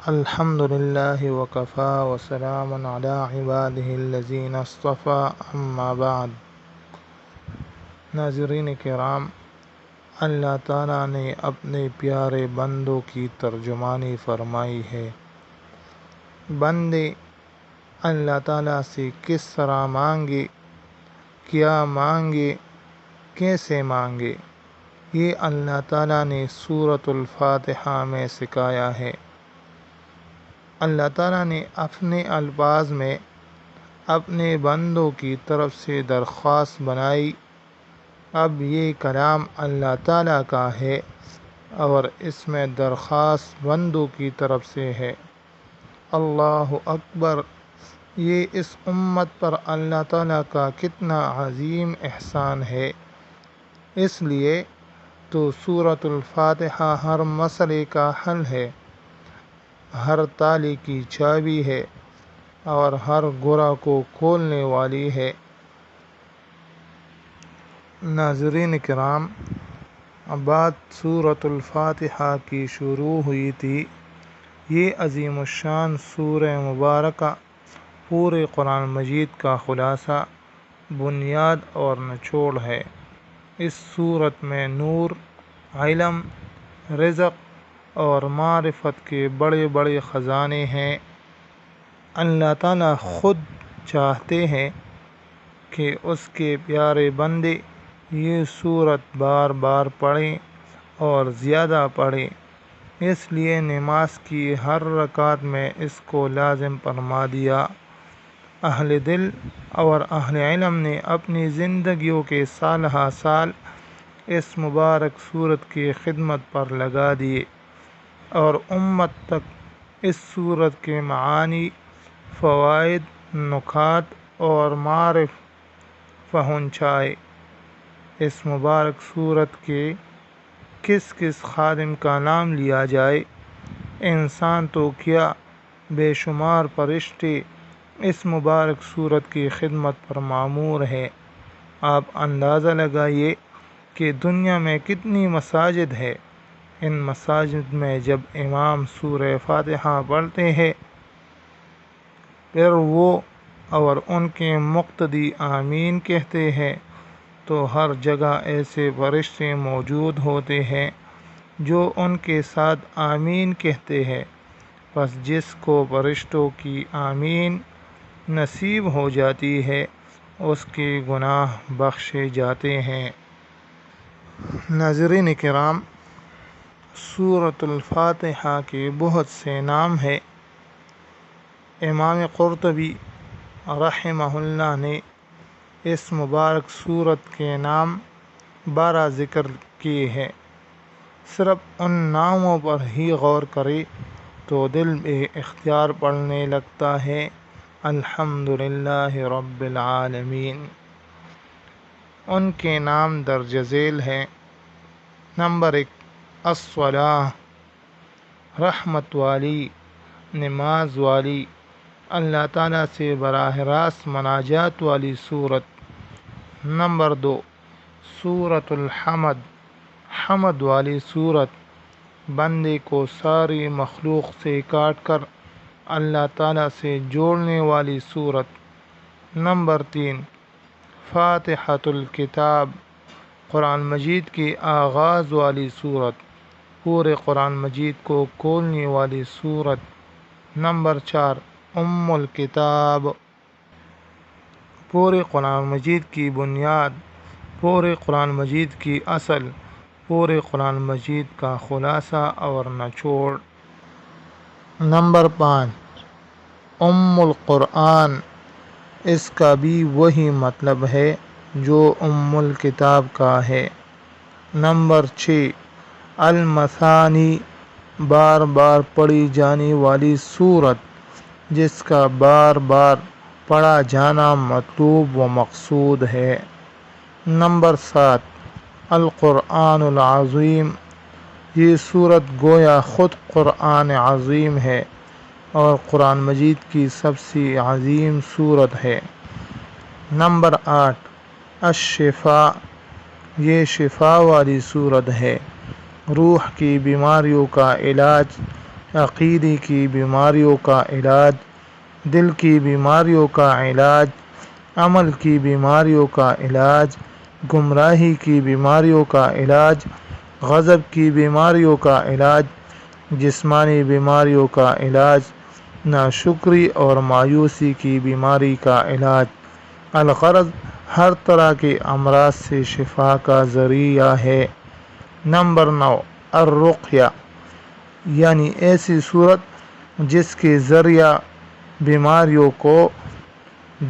الحمد للہ وکفا وسلام علی عبادہ الذین اصطفیٰ اما بعد۔ ناظرین کرام، اللہ تعالیٰ نے اپنے پیارے بندوں کی ترجمانی فرمائی ہے۔ بندے اللہ تعالیٰ سے کس طرح مانگے، کیا مانگے، کیسے مانگے، یہ اللہ تعالیٰ نے سورۃ الفاتحہ میں سکھایا ہے۔ اللہ تعالیٰ نے اپنے الفاظ میں اپنے بندوں کی طرف سے درخواست بنائی۔ اب یہ کلام اللہ تعالیٰ کا ہے اور اس میں درخواست بندوں کی طرف سے ہے۔ اللہ اکبر! یہ اس امت پر اللہ تعالیٰ کا کتنا عظیم احسان ہے۔ اس لیے تو سورۃ الفاتحہ ہر مسئلے کا حل ہے، ہر تالے کی چابی ہے اور ہر گرہ کو کھولنے والی ہے۔ ناظرین کرام، بات سورۃ الفاتحہ کی شروع ہوئی تھی۔ یہ عظیم الشان سورہ مبارکہ پورے قرآن مجید کا خلاصہ، بنیاد اور نچوڑ ہے۔ اس سورت میں نور، علم، رزق اور معرفت کے بڑے بڑے خزانے ہیں۔ اللہ تعالیٰ خود چاہتے ہیں کہ اس کے پیارے بندے یہ سورت بار بار پڑھیں اور زیادہ پڑھیں، اس لیے نماز کی ہر رکعت میں اس کو لازم فرما دیا۔ اہل دل اور اہل علم نے اپنی زندگیوں کے سالہ سال اس مبارک سورت کی خدمت پر لگا دیے اور امت تک اس سورت کے معانی، فوائد، نکات اور معارف پہنچائے۔ اس مبارک سورت کے کس کس خادم کا نام لیا جائے؟ انسان تو کیا، بے شمار فرشتے اس مبارک سورت کی خدمت پر مامور ہیں۔ آپ اندازہ لگائیے کہ دنیا میں کتنی مساجد ہے۔ ان مساجد میں جب امام سورہ فاتحہ پڑھتے ہیں، پھر وہ اور ان کے مقتدی آمین کہتے ہیں، تو ہر جگہ ایسے فرشتے موجود ہوتے ہیں جو ان کے ساتھ آمین کہتے ہیں۔ پس جس کو فرشتوں کی آمین نصیب ہو جاتی ہے، اس کے گناہ بخشے جاتے ہیں۔ ناظرین کرام، سورۃ الفاتحہ کے بہت سے نام ہیں۔ امام قرطبی رحمہ اللہ نے اس مبارک سورت کے نام 12 ذکر کیے ہیں۔ صرف ان ناموں پر ہی غور کرے تو دل بے اختیار پڑھنے لگتا ہے، الحمدللہ رب العالمین۔ ان کے نام درج ذیل ہیں۔ نمبر 1، الصلاۃ، رحمت والی، نماز والی، اللہ تعالیٰ سے براہ راست مناجات والی سورت۔ نمبر 2، سورۃ الحمد، حمد والی سورت، بندے کو ساری مخلوق سے کاٹ کر اللہ تعالیٰ سے جوڑنے والی سورت۔ نمبر 3، فاتحۃ الکتاب، قرآن مجید کے آغاز والی سورت، پورے قرآن مجید کو کھولنے والی سورت۔ نمبر 4، ام الکتاب، پورے قرآن مجید کی بنیاد، پورے قرآن مجید کی اصل، پورے قرآن مجید کا خلاصہ اور نچوڑ۔ نمبر 5، ام القرآن، اس کا بھی وہی مطلب ہے جو ام الکتاب کا ہے۔ نمبر 6، المثانی، بار بار پڑھی جانے والی سورت، جس کا بار بار پڑھا جانا مطلوب و مقصود ہے۔ نمبر 7، القرآن العظیم، یہ سورت گویا خود قرآن عظیم ہے اور قرآن مجید کی سب سے عظیم سورت ہے۔ نمبر 8، الشفاء، یہ شفا والی سورت ہے، روح کی بیماریوں کا علاج عقیدے کی بیماریوں کا علاج، دل کی بیماریوں کا علاج، عمل کی بیماریوں کا علاج، گمراہی کی بیماریوں کا علاج، غضب کی بیماریوں کا علاج، جسمانی بیماریوں کا علاج، ناشکری اور مایوسی کی بیماری کا علاج۔ الغرض ہر طرح کے امراض سے شفا کا ذریعہ ہے۔ نمبر 9، الرقیہ، یعنی ایسی صورت جس کے ذریعہ بیماریوں کو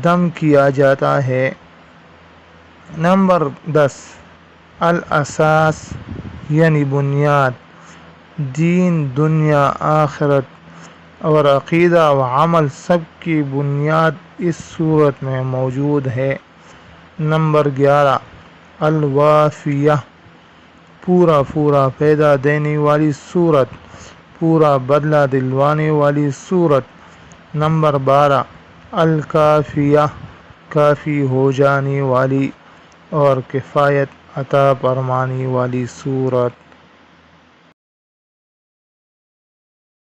دم کیا جاتا ہے۔ نمبر 10، الاساس، یعنی بنیاد، دین، دنیا، آخرت اور عقیدہ و عمل سب کی بنیاد اس صورت میں موجود ہے۔ نمبر 11، الوافیہ، پورا فائدہ دینے والی صورت، پورا بدلہ دلوانے والی صورت۔ نمبر 12، الکافیہ، کافی ہو جانے والی اور کفایت عطا فرمانے والی صورت۔